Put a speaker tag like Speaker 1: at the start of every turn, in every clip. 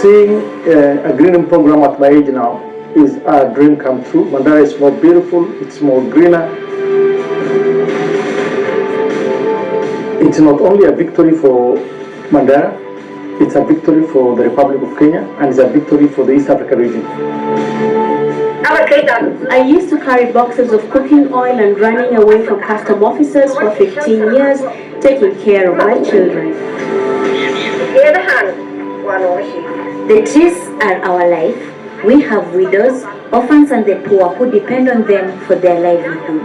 Speaker 1: Seeing a greening program at my age now is a dream come true. Mandera is more beautiful, it's more greener. It's not only a victory for Mandera, it's a victory for the Republic of Kenya, and it's a victory for the East Africa region.
Speaker 2: I used to carry boxes of cooking oil and running away from custom officers for 15 years, taking care of my children. The trees are our life. We have widows, orphans and the poor who depend on them for their livelihood.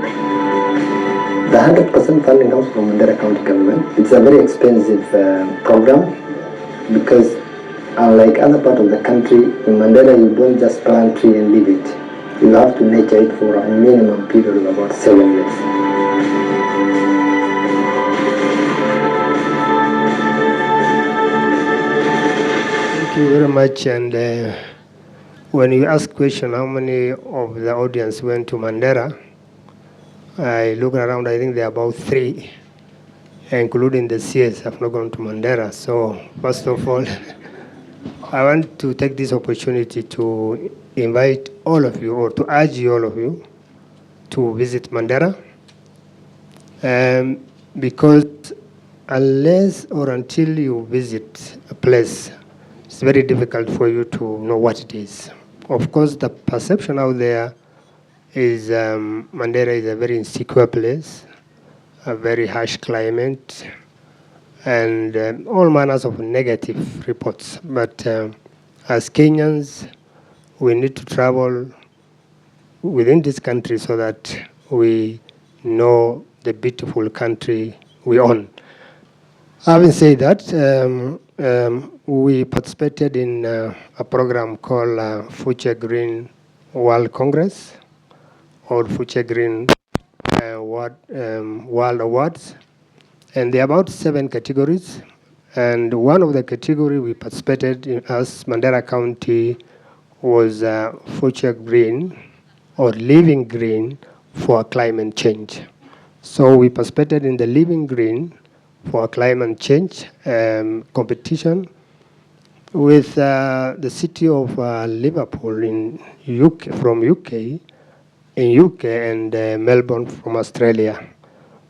Speaker 3: The 100% funding comes from Mandera County government. It's a very expensive program because unlike other parts of the country, in Mandera you don't just plant tree and leave it. You have to nurture it for a minimum period of about 7 years.
Speaker 4: Thank you very much. And when you ask question, how many of the audience went to Mandera? I look around, I think there are about 3, including the CS have not gone to Mandera. So first of all, I want to take this opportunity to invite all of you, or to urge all of you, to visit Mandera. Because unless or until you visit a place, it's very difficult for you to know what it is. Of course, the perception out there is Mandera is a very insecure place, a very harsh climate, and all manners of negative reports. But as Kenyans, we need to travel within this country so that we know the beautiful country we own. Having said that, we participated in a program called Future Green World Congress, or Future Green World Awards. And there are about 7 categories. And one of the categories we participated in as Mandera County was Future Green, or Living Green for climate change. So we participated in the Living Green for climate change competition with the city of Liverpool in from UK, and Melbourne from Australia.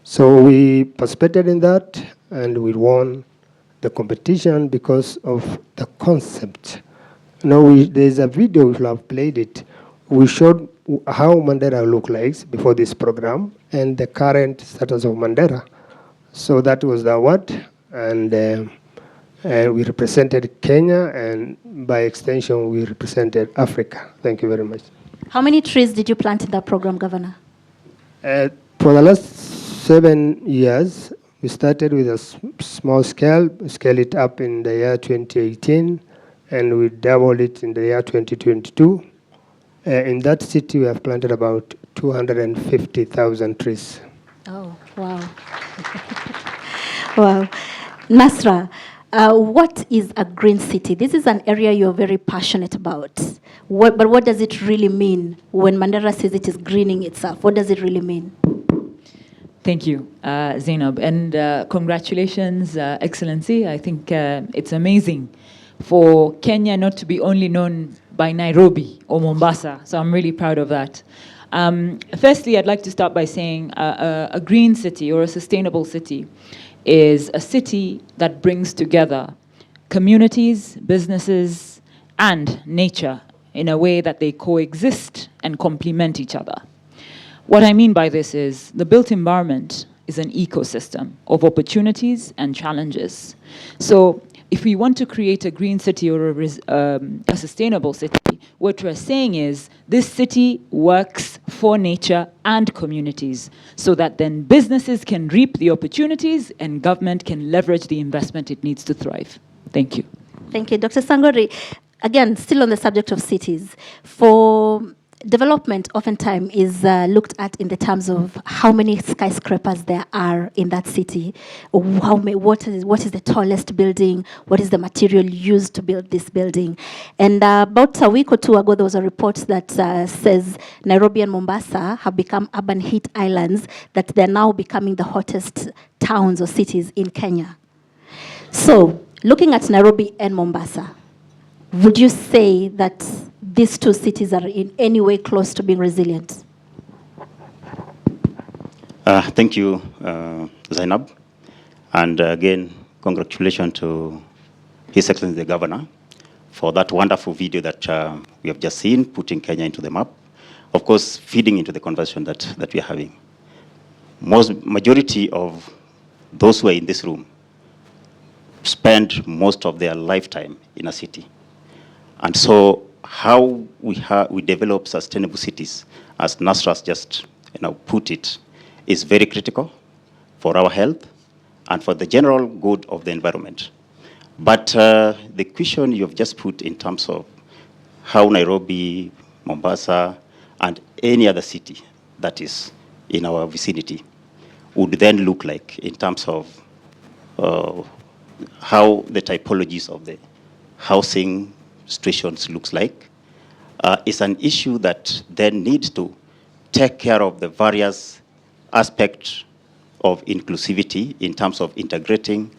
Speaker 4: So we participated in that, and we won the competition because of the concept. Now there's a video, if you have played it. We showed how Mandera looked like before this program and the current status of Mandera. So that was the award, and we represented Kenya, and by extension, we represented Africa. Thank you very much.
Speaker 2: How many trees did you plant in that program, Governor?
Speaker 4: For the last 7 years, we started with a small scale it up in the year 2018, and we doubled it in the year 2022. In that city, we have planted about 250,000 trees.
Speaker 2: Oh, wow. Wow. Nasra, what is a green city? This is an area you're very passionate about. But what does it really mean when Mandera says it is greening itself? What does it really mean?
Speaker 5: Thank you, Zaynab. And congratulations, Excellency. I think it's amazing for Kenya not to be only known by Nairobi or Mombasa. So I'm really proud of that. Firstly, I'd like to start by saying a green city or a sustainable city is a city that brings together communities, businesses, and nature in a way that they coexist and complement each other. What I mean by this is the built environment is an ecosystem of opportunities and challenges. So if we want to create a green city or a sustainable city, what we're saying is this city works for nature and communities so that then businesses can reap the opportunities and government can leverage the investment it needs to thrive. Thank you.
Speaker 2: Thank you. Dr. Sangoli, again, still on the subject of cities, for development oftentimes is looked at in the terms of how many skyscrapers there are in that city, or what is the tallest building, what is the material used to build this building. And about a week or two ago, there was a report that says Nairobi and Mombasa have become urban heat islands, that they're now becoming the hottest towns or cities in Kenya. So, looking at Nairobi and Mombasa, would you say that these two cities are in any way close to being resilient?
Speaker 6: Thank you, Zainab. And again, congratulations to His Excellency the Governor for that wonderful video that we have just seen, putting Kenya into the map. Of course, feeding into the conversation that we are having. Majority of those who are in this room spend most of their lifetime in a city. And so how we develop sustainable cities, as Nasra has just put it, is very critical for our health and for the general good of the environment. But the question you have just put in terms of how Nairobi, Mombasa, and any other city that is in our vicinity would then look like in terms of how the typologies of the housing situations looks like, is an issue that then needs to take care of the various aspects of inclusivity in terms of integrating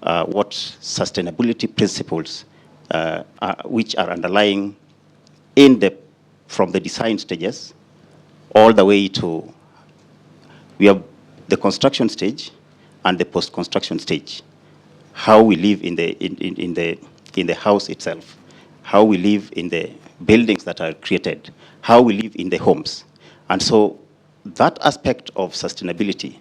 Speaker 6: what sustainability principles which are underlying from the design stages all the way to we have the construction stage and the post-construction stage. How we live in the house itself, how we live in the buildings that are created, how we live in the homes. And so that aspect of sustainability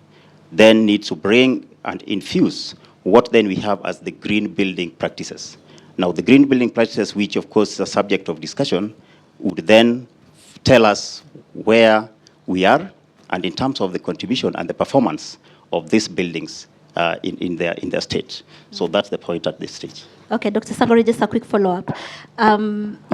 Speaker 6: then needs to bring and infuse what then we have as the green building practices. Now, the green building practices, which of course is a subject of discussion, would then tell us where we are and in terms of the contribution and the performance of these buildings in their state. So that's the point at this stage.
Speaker 2: Okay, Dr. Sangoli, just a quick follow-up.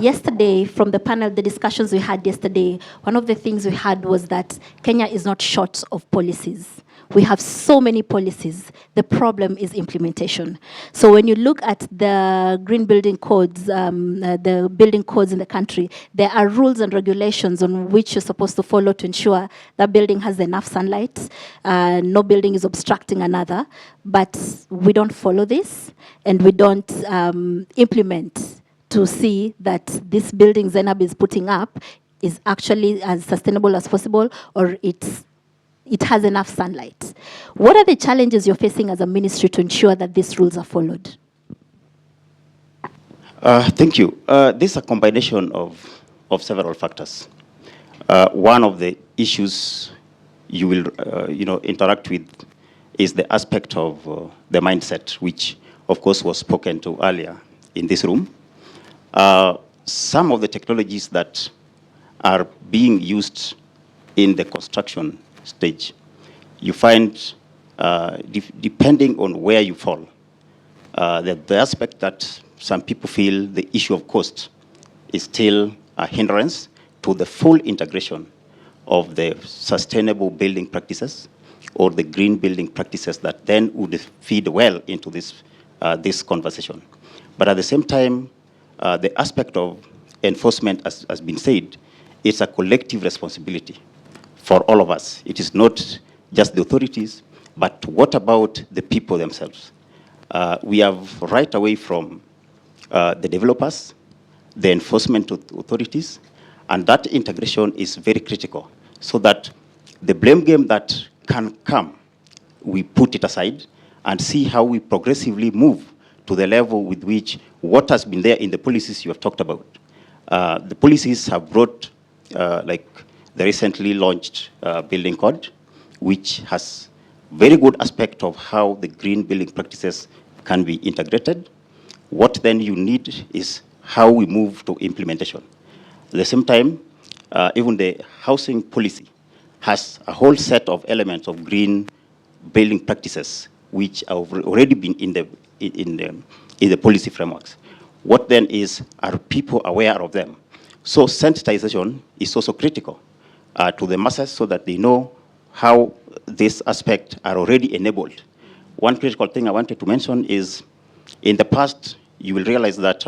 Speaker 2: Yesterday, from the panel, the discussions we had yesterday, one of the things we had was that Kenya is not short of policies. We have so many policies. The problem is implementation. So when you look at the green building codes, the building codes in the country, there are rules and regulations on which you're supposed to follow to ensure that building has enough sunlight, no building is obstructing another, but we don't follow this and we don't implement to see that this building Zaynab is putting up is actually as sustainable as possible, or it has enough sunlight. What are the challenges you're facing as a ministry to ensure that these rules are followed?
Speaker 6: Thank you. This is a combination of several factors. One of the issues you will interact with is the aspect of the mindset, which of course was spoken to earlier in this room. Some of the technologies that are being used in the construction stage, you find, depending on where you fall, the aspect that some people feel the issue of cost is still a hindrance to the full integration of the sustainable building practices or the green building practices that then would feed well into this conversation. But at the same time, the aspect of enforcement, as has been said, it's a collective responsibility for all of us. It is not just the authorities, but what about the people themselves? We have right away from the developers, the enforcement authorities, and that integration is very critical so that the blame game that can come, we put it aside and see how we progressively move to the level with which what has been there in the policies you have talked about. The policies have brought, like the recently launched building code, which has very good aspect of how the green building practices can be integrated. What then you need is how we move to implementation. At the same time, even the housing policy has a whole set of elements of green building practices which have already been in the policy frameworks. What then is, are people aware of them? So sensitization is also critical to the masses so that they know how this aspect are already enabled. One critical thing I wanted to mention is, in the past, you will realize that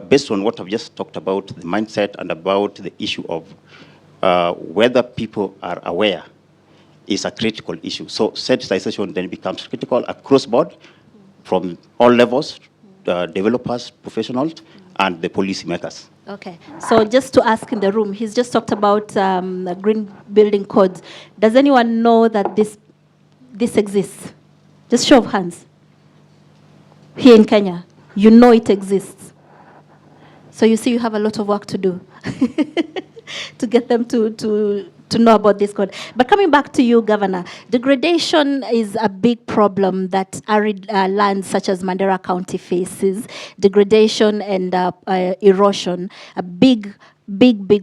Speaker 6: based on what I've just talked about, the mindset and about the issue of whether people are aware is a critical issue. So sensitization then becomes critical across board from all levels developers, professionals, and the policymakers.
Speaker 2: Okay, so just to ask in the room, he's just talked about the green building codes. Does anyone know that this exists? Just show of hands. Here in Kenya, you know it exists. So you see, you have a lot of work to do to get them to know about this code. But coming back to you, Governor, degradation is a big problem that arid lands such as Mandera County faces. Degradation and erosion, a big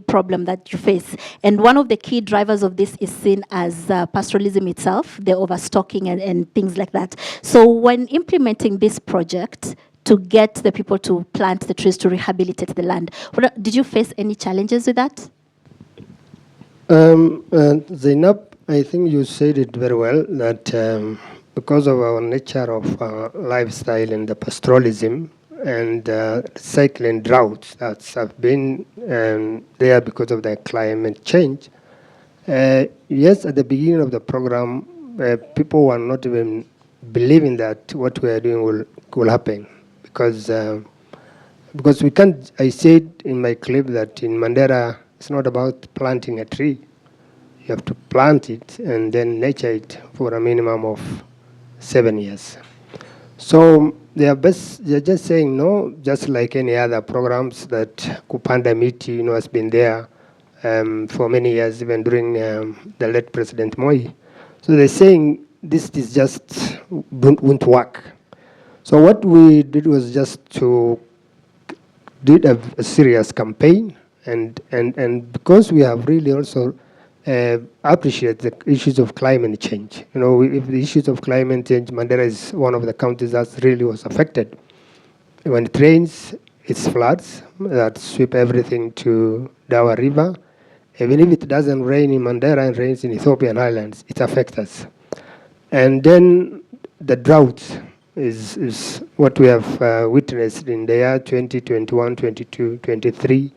Speaker 2: problem that you face. And one of the key drivers of this is seen as pastoralism itself, the overstocking and things like that. So when implementing this project, to get the people to plant the trees to rehabilitate the land, did you face any challenges with that?
Speaker 4: Zaynab, I think you said it very well, that because of our nature of lifestyle and the pastoralism and cycling droughts that have been there because of the climate change, yes, at the beginning of the program, people were not even believing that what we are doing will happen, because we can't. I said in my clip that in Mandera, it's not about planting a tree. You have to plant it and then nurture it for a minimum of 7 years. So they're just saying no, just like any other programs that Kupanda Miti, has been there for many years, even during the late President Moi. So they're saying this is just won't work. So what we did was just to did a serious campaign, and because we have really also appreciate the issues of climate change. If the issues of climate change, Mandera is one of the counties that really was affected. When it rains, it's floods that sweep everything to Dawa River. Even if it doesn't rain in Mandera and rains in Ethiopian Islands, it affects us. And then the drought is what we have witnessed in the year 2021, 22, 23.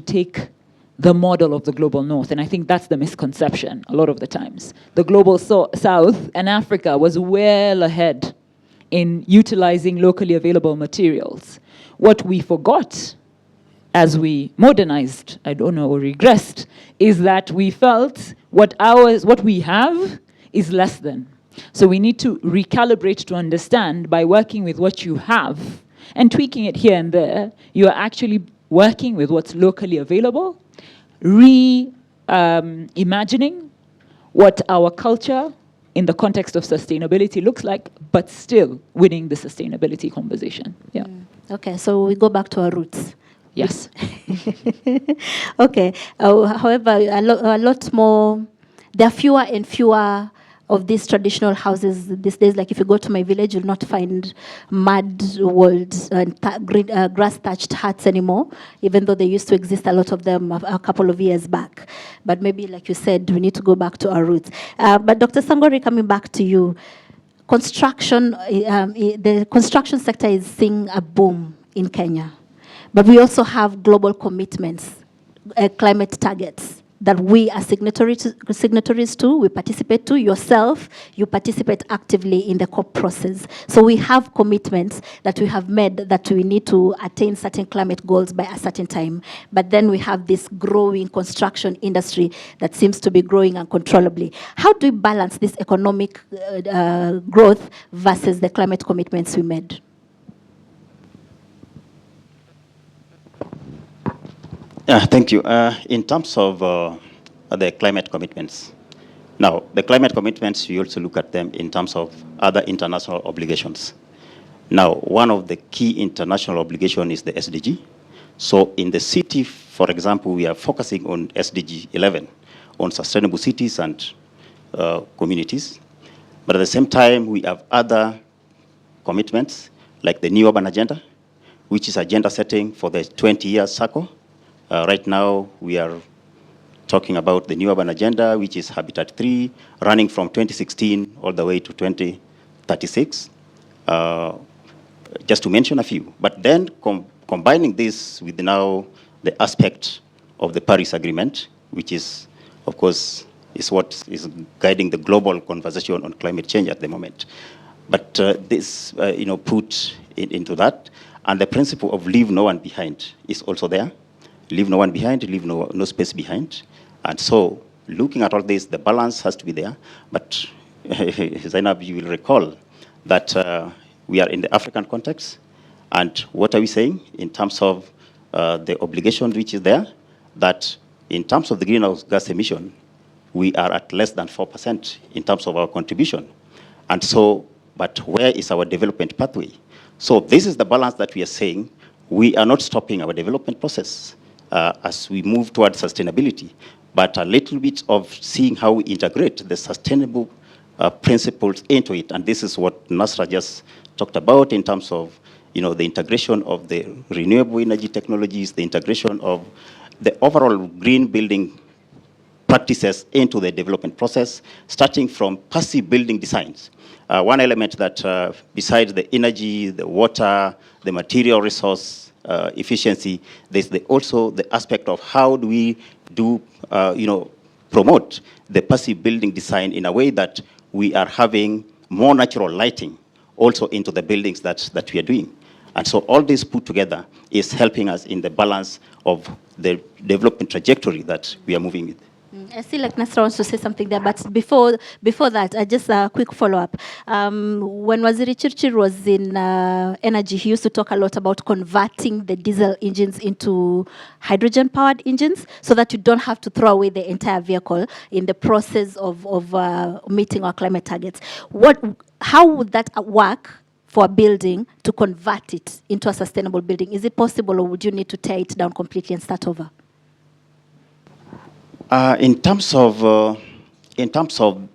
Speaker 5: take the model of the global north. And I think that's the misconception a lot of the times. The global south and Africa was well ahead in utilizing locally available materials. What we forgot as we modernized, I don't know, or regressed, is that we felt what we have is less than. So we need to recalibrate to understand by working with what you have and tweaking it here and there, you are actually working with what's locally available, imagining what our culture in the context of sustainability looks like, but still winning the sustainability conversation. Yeah.
Speaker 2: Okay, so we go back to our roots.
Speaker 5: Yes.
Speaker 2: Okay. However, a lot more, there are fewer and fewer of these traditional houses these days. Like if you go to my village, you'll not find mud walled and grass thatched huts anymore, even though they used to exist, a lot of them a couple of years back. But maybe, like you said, we need to go back to our roots. But Dr. Sangoli, coming back to you, construction, the construction sector is seeing a boom in Kenya. But we also have global commitments, climate targets that we are signatories to, we participate to. Yourself, you participate actively in the COP process. So we have commitments that we have made that we need to attain certain climate goals by a certain time. But then we have this growing construction industry that seems to be growing uncontrollably. How do we balance this economic growth versus the climate commitments we made?
Speaker 6: Thank you. In terms of the climate commitments, now the climate commitments, we also look at them in terms of other international obligations. Now, one of the key international obligations is the SDG. So in the city, for example, we are focusing on SDG 11, on sustainable cities and communities. But at the same time, we have other commitments, like the New Urban Agenda, which is agenda setting for the 20-year cycle. Right now, we are talking about the New Urban Agenda, which is Habitat 3, running from 2016 all the way to 2036, just to mention a few. But then combining this with now the aspect of the Paris Agreement, which is, of course, is what is guiding the global conversation on climate change at the moment. But this, put into that, and the principle of leave no one behind is also there. Leave no one behind, leave no space behind. And so, looking at all this, the balance has to be there. But, Zaynab, you will recall that we are in the African context. And what are we saying in terms of the obligation which is there? That in terms of the greenhouse gas emission, we are at less than 4% in terms of our contribution. And so, but where is our development pathway? So this is the balance that we are saying. We are not stopping our development process as we move towards sustainability, but a little bit of seeing how we integrate the sustainable principles into it. And this is what Nasra just talked about in terms of the integration of the renewable energy technologies, the integration of the overall green building practices into the development process, starting from passive building designs. One element that besides the energy, the water, the material resource efficiency, there's also the aspect of how do we promote the passive building design in a way that we are having more natural lighting also into the buildings that we are doing. And so all this put together is helping us in the balance of the development trajectory that we are moving with.
Speaker 2: I feel like Nasra wants to say something there, but before that, just a quick follow-up. When Waziri Chirchir was in energy, he used to talk a lot about converting the diesel engines into hydrogen-powered engines so that you don't have to throw away the entire vehicle in the process of meeting our climate targets. How would that work for a building to convert it into a sustainable building? Is it possible, or would you need to tear it down completely and start over?
Speaker 6: In terms of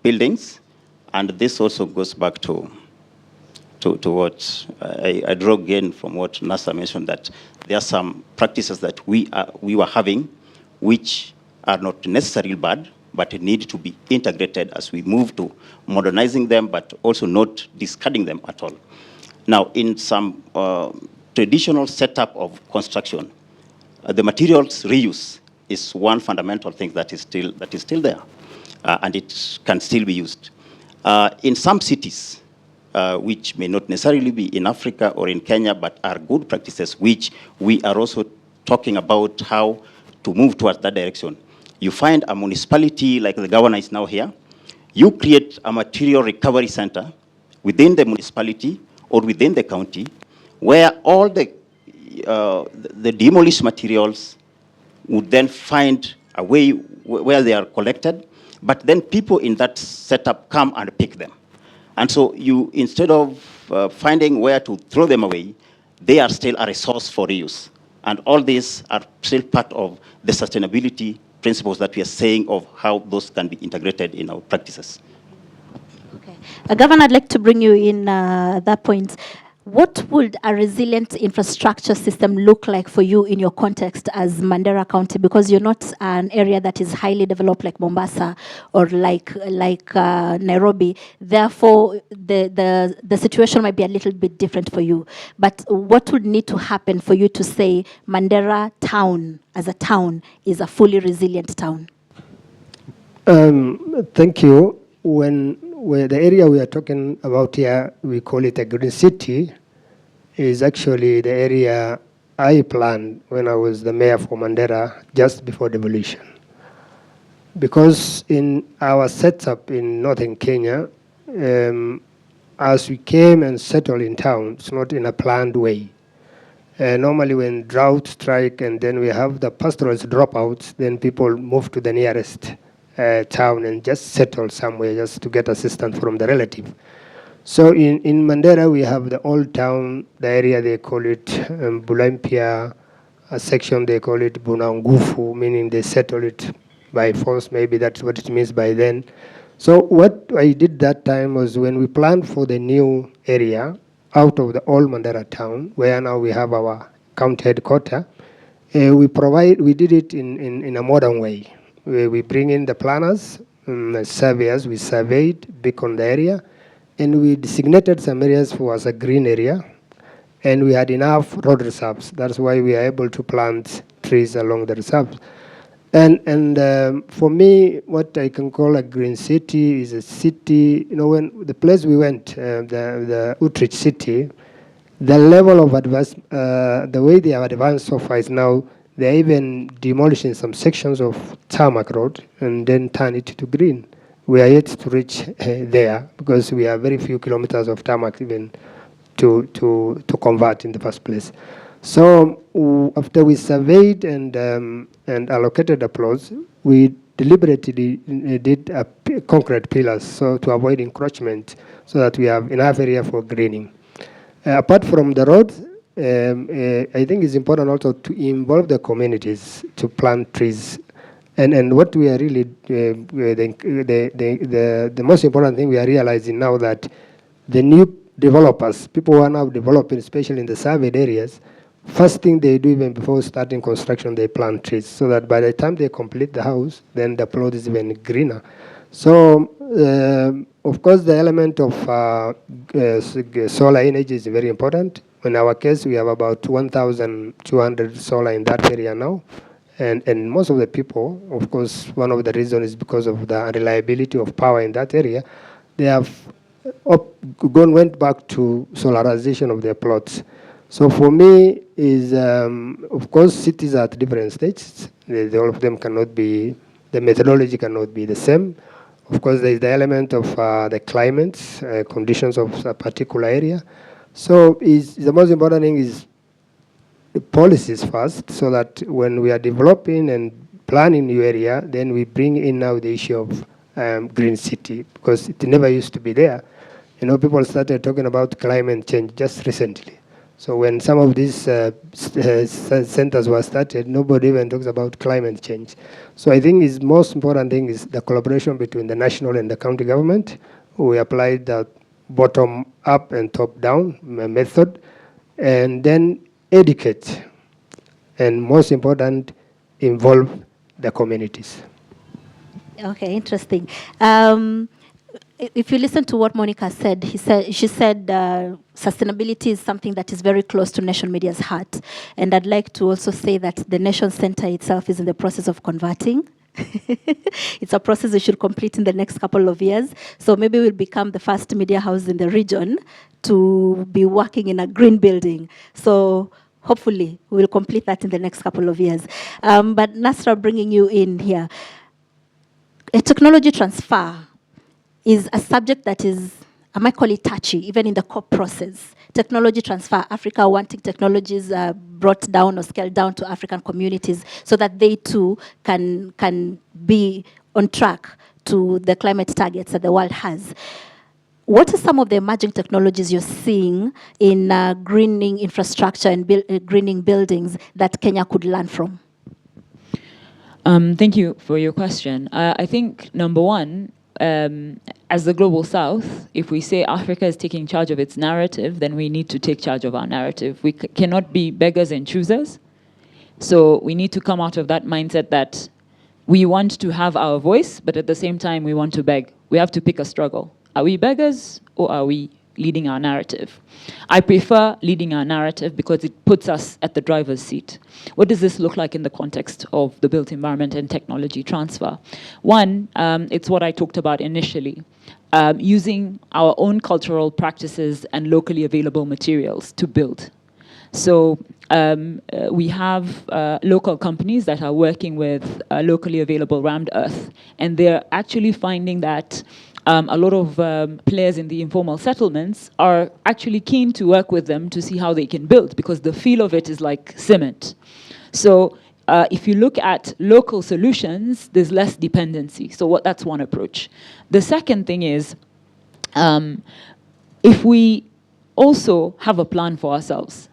Speaker 6: buildings, and this also goes back to what I draw again from what Nasra mentioned, that there are some practices that we were having, which are not necessarily bad, but need to be integrated as we move to modernizing them, but also not discarding them at all. Now, in some traditional setup of construction, the materials reuse is one fundamental thing that is still there, and it can still be used. In some cities, which may not necessarily be in Africa or in Kenya, but are good practices, which we are also talking about how to move towards that direction. You find a municipality, like the governor is now here, you create a material recovery center within the municipality or within the county, where all the demolished materials would then find a way where they are collected, but then people in that setup come and pick them. And so you, instead of finding where to throw them away, they are still a resource for reuse. And all these are still part of the sustainability principles that we are saying of how those can be integrated in our practices.
Speaker 2: Okay. Governor, I'd like to bring you in that point. What would a resilient infrastructure system look like for you in your context as Mandera County? Because you're not an area that is highly developed like Mombasa or like Nairobi. Therefore, the situation might be a little bit different for you. But what would need to happen for you to say Mandera town as a town is a fully resilient town?
Speaker 4: Thank you. When the area we are talking about here, we call it a green city, is actually the area I planned when I was the mayor for Mandera just before devolution. Because in our setup in northern Kenya, as we came and settled in town, it's not in a planned way. Normally when drought strike and then we have the pastoralist dropouts, then people move to the nearest town and just settle somewhere just to get assistance from the relative. So in Mandera, we have the old town, the area they call it Bulaimpia, a section they call it Bunangufu, meaning they settle it by force, maybe that's what it means by then. So what I did that time was when we planned for the new area out of the old Mandera town, where now we have our county headquarters, we did it in a modern way. We bring in the planners, surveyors, we surveyed, beacon the area, and we designated some areas for as a green area, and we had enough road reserves. That's why we are able to plant trees along the reserves. And for me, what I can call a green city is a city, when the place we went, the Utrecht city, the level of advance, the way they have advanced so far is now, they're even demolishing some sections of tarmac road and then turn it to green. We are yet to reach there because we have very few kilometers of tarmac even to convert in the first place. So after we surveyed and allocated the plots, we deliberately did concrete pillars so to avoid encroachment so that we have enough area for greening. Apart from the roads, I think it's important also to involve the communities to plant trees. And what we are really, the most important thing we are realizing now that the new developers, people who are now developing, especially in the surveyed areas, first thing they do even before starting construction, they plant trees so that by the time they complete the house, then the plot is even greener. So, of course, the element of solar energy is very important. In our case, we have about 1,200 solar in that area now. And most of the people, of course, one of the reasons is because of the unreliability of power in that area. They have went back to solarization of their plots. So for me, is of course, cities are at different stages. All of them cannot be, the methodology cannot be the same. Of course, there is the element of the climate, conditions of a particular area. So the most important thing is the policies first, so that when we are developing and planning new area, then we bring in now the issue of green city, because it never used to be there. People started talking about climate change just recently. So when some of these centers were started, nobody even talks about climate change. So I think the most important thing is the collaboration between the national and the county government. We applied the bottom up and top down method, and then educate, and most important, involve the communities.
Speaker 2: Okay, interesting. if you listen to what Monica said, she said sustainability is something that is very close to Nation Media's heart. And I'd like to also say that the Nation Center itself is in the process of converting. It's a process we should complete in the next couple of years. So maybe we'll become the first media house in the region to be working in a green building. So hopefully we'll complete that in the next couple of years. But Nasra, bringing you in here. A technology transfer is a subject that is, I might call it touchy, even in the COP process. Technology transfer, Africa wanting technologies brought down or scaled down to African communities so that they too can be on track to the climate targets that the world has. What are some of the emerging technologies you're seeing in greening infrastructure and greening buildings that Kenya could learn from?
Speaker 5: Thank you for your question. I think, number one, as the Global South, if we say Africa is taking charge of its narrative, then we need to take charge of our narrative. We cannot be beggars and choosers. So we need to come out of that mindset that we want to have our voice, but at the same time, we want to beg. We have to pick a struggle. Are we beggars or are we leading our narrative? I prefer leading our narrative because it puts us at the driver's seat. What does this look like in the context of the built environment and technology transfer? One, it's what I talked about initially, using our own cultural practices and locally available materials to build. So we have local companies that are working with locally available rammed earth, and they're actually finding that a lot of players in the informal settlements are actually keen to work with them to see how they can build, because the feel of it is like cement. So if you look at local solutions, there's less dependency. So that's one approach. The second thing is, if we also have a plan for ourselves.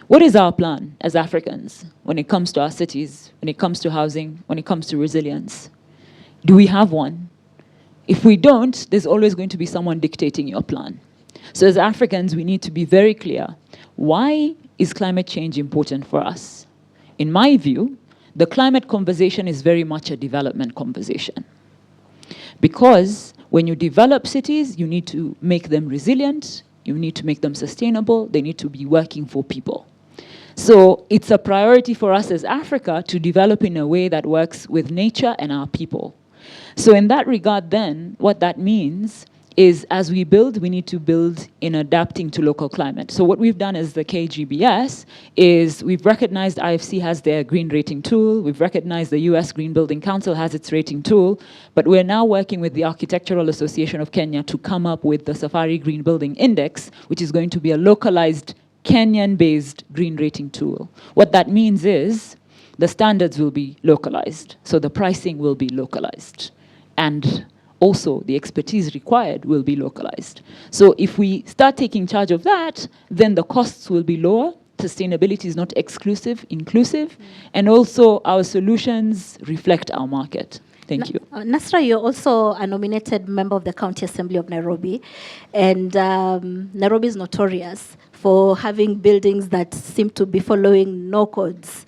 Speaker 5: What is our plan as Africans when it comes to our cities, when it comes to housing, when it comes to resilience? Do we have one? If we don't, there's always going to be someone dictating your plan. So as Africans, we need to be very clear. Why is climate change important for us? In my view, the climate conversation is very much a development conversation. Because when you develop cities, you need to make them resilient, you need to make them sustainable, they need to be working for people. So it's a priority for us as Africa to develop in a way that works with nature and our people. So in that regard then, what that means is as we build, we need to build in adapting to local climate. So what we've done as the KGBS is we've recognized IFC has their green rating tool, we've recognized the US Green Building Council has its rating tool, but we're now working with the Architectural Association of Kenya to come up with the Safari Green Building Index, which is going to be a localized Kenyan-based green rating tool. What that means is the standards will be localized, so the pricing will be localized. And also the expertise required will be localized. So if we start taking charge of that, then the costs will be lower. Sustainability is not exclusive, inclusive, and also our solutions reflect our market. Thank you.
Speaker 2: Nasra, you're also a nominated member of the County Assembly of Nairobi, and Nairobi is notorious for having buildings that seem to be following no codes,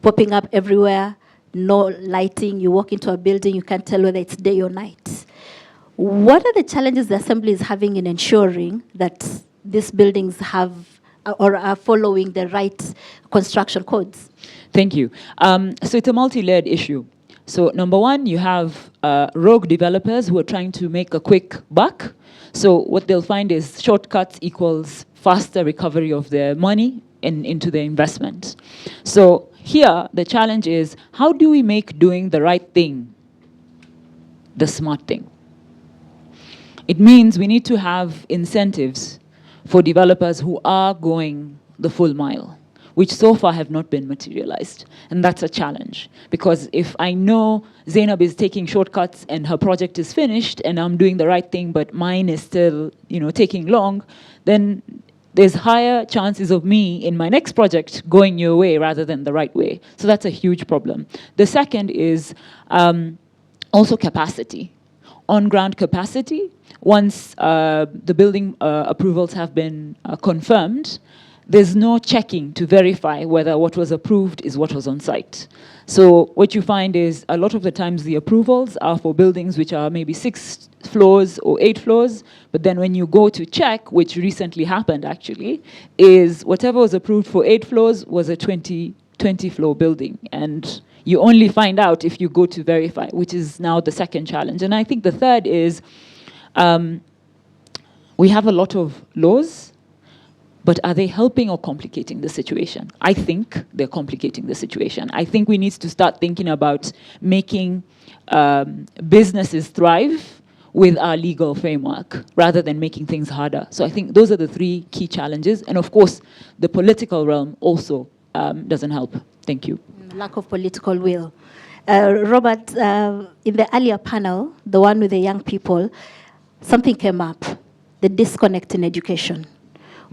Speaker 2: popping up everywhere, no lighting. You walk into a building, you can't tell whether it's day or night. What are the challenges the Assembly is having in ensuring that these buildings have or are following the right construction codes?
Speaker 5: Thank you. So it's a multi-layered issue. So number one, you have rogue developers who are trying to make a quick buck. So what they'll find is shortcuts equals faster recovery of their money into their investment. So here, the challenge is, how do we make doing the right thing the smart thing? It means we need to have incentives for developers who are going the full mile, which so far have not been materialized. And that's a challenge, because if I know Zaynab is taking shortcuts and her project is finished and I'm doing the right thing, but mine is still, taking long, then there's higher chances of me in my next project going your way rather than the right way. So that's a huge problem. The second is also capacity. On-ground capacity. Once the building approvals have been confirmed, there's no checking to verify whether what was approved is what was on site. So what you find is a lot of the times the approvals are for buildings which are maybe 6 floors or 8 floors, but then when you go to check, which recently happened actually, is whatever was approved for 8 floors was a 20 floor building. And you only find out if you go to verify, which is now the second challenge. And I think the third is we have a lot of laws, but are they helping or complicating the situation? I think they're complicating the situation. I think we need to start thinking about making businesses thrive with our legal framework rather than making things harder. So I think those are the 3 key challenges. And of course, the political realm also doesn't help. Thank you.
Speaker 2: Lack of political will. Robert, in the earlier panel, the one with the young people, something came up, the disconnect in education.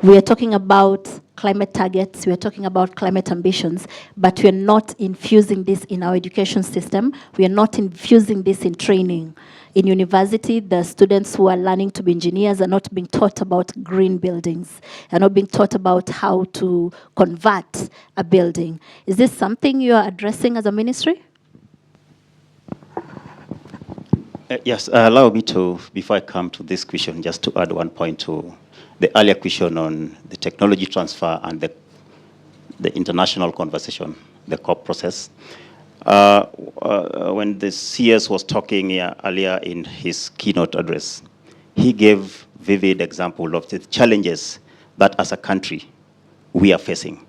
Speaker 2: We are talking about climate targets, we are talking about climate ambitions, but we are not infusing this in our education system. We are not infusing this in training. In university, the students who are learning to be engineers are not being taught about green buildings, are not being taught about how to convert a building. Is this something you are addressing as a ministry?
Speaker 6: Yes, allow me to, before I come to this question, just to add one point to the earlier question on the technology transfer and the international conversation, the COP process. When the CS was talking earlier in his keynote address, he gave vivid example of the challenges that as a country we are facing.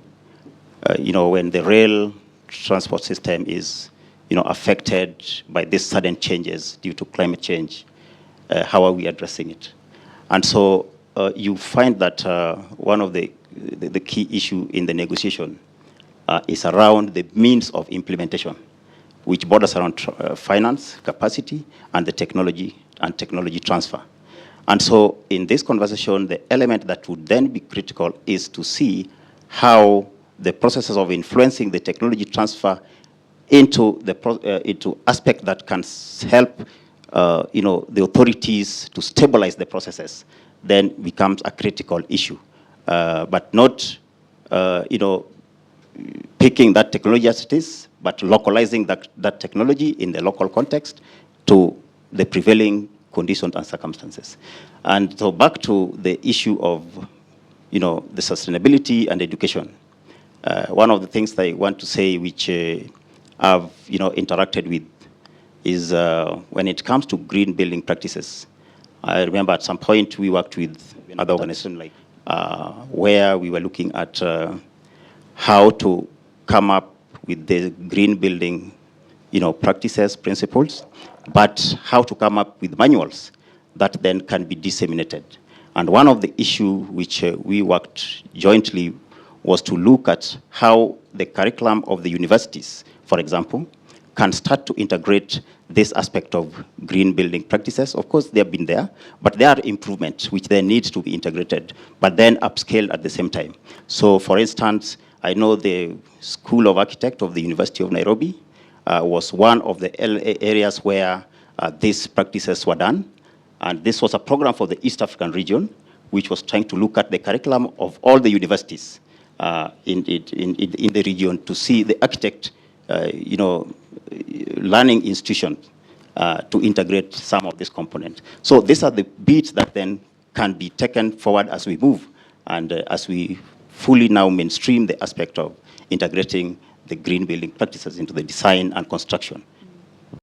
Speaker 6: When the rail transport system is affected by these sudden changes due to climate change, how are we addressing it? And so you find that one of the key issue in the negotiation is around the means of implementation, which borders around finance, capacity, and the technology transfer. And so in this conversation, the element that would then be critical is to see how the processes of influencing the technology transfer into aspect that can help the authorities to stabilize the processes, then becomes a critical issue. But not picking that technology as it is, but localizing that technology in the local context to the prevailing conditions and circumstances. And so back to the issue of the sustainability and education. One of the things that I want to say, which I've interacted with, is when it comes to green building practices. I remember at some point we worked with other organizations like where we were looking at how to come up with the green building practices, principles, but how to come up with manuals that then can be disseminated. And one of the issues which we worked jointly was to look at how the curriculum of the universities, for example, can start to integrate this aspect of green building practices. Of course, they have been there, but there are improvements which then need to be integrated, but then upscaled at the same time. So, for instance, I know the School of Architecture of the University of Nairobi was one of the areas where these practices were done. And this was a program for the East African region, which was trying to look at the curriculum of all the universities in the region to see the architect, learning institutions to integrate some of this component. So these are the beats that then can be taken forward as we move and as we fully now mainstream the aspect of integrating the green building practices into the design and construction